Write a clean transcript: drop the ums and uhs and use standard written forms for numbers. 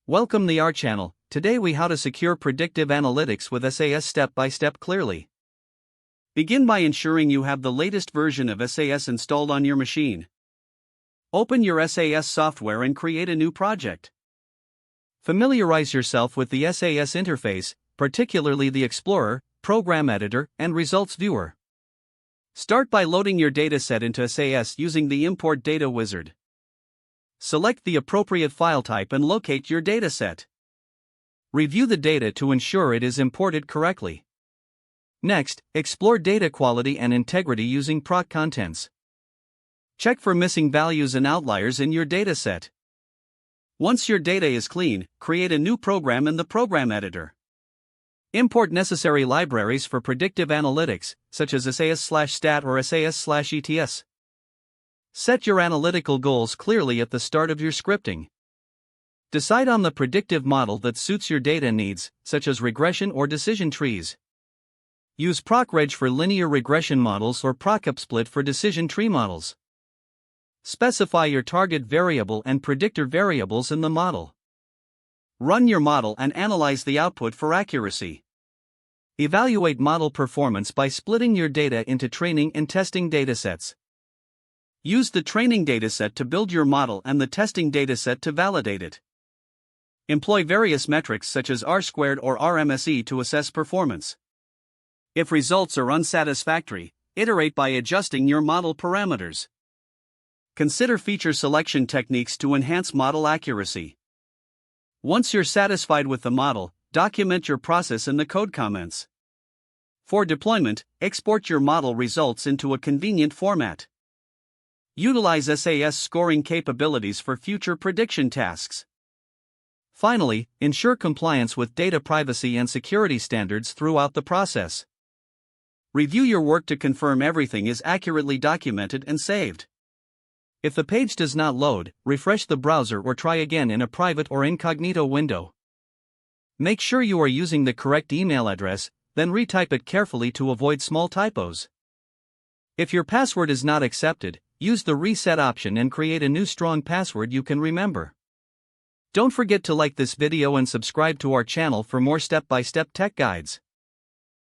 Welcome to our channel. Today we how to secure predictive analytics with SAS step by step clearly. Begin by ensuring you have the latest version of SAS installed on your machine. Open your SAS software and create a new project. Familiarize yourself with the SAS interface, particularly the Explorer, Program Editor, and Results Viewer. Start by loading your dataset into SAS using the Import Data wizard. Select the appropriate file type and locate your dataset. Review the data to ensure it is imported correctly. Next, explore data quality and integrity using proc contents. Check for missing values and outliers in your dataset. Once your data is clean, create a new program in the Program Editor. Import necessary libraries for predictive analytics, such as SAS/stat or SAS/ETS. Set your analytical goals clearly at the start of your scripting. Decide on the predictive model that suits your data needs, such as regression or decision trees. Use procreg for linear regression models or procupsplit for decision tree models. Specify your target variable and predictor variables in the model. Run your model and analyze the output for accuracy. Evaluate model performance by splitting your data into training and testing datasets. Use the training dataset to build your model and the testing dataset to validate it. Employ various metrics such as R-squared or RMSE to assess performance. If results are unsatisfactory, iterate by adjusting your model parameters. Consider feature selection techniques to enhance model accuracy. Once you're satisfied with the model, document your process in the code comments. For deployment, export your model results into a convenient format. Utilize SAS scoring capabilities for future prediction tasks. Finally, ensure compliance with data privacy and security standards throughout the process. Review your work to confirm everything is accurately documented and saved. If the page does not load, refresh the browser or try again in a private or incognito window. Make sure you are using the correct email address, then retype it carefully to avoid small typos. If your password is not accepted, use the reset option and create a new strong password you can remember. Don't forget to like this video and subscribe to our channel for more step-by-step tech guides.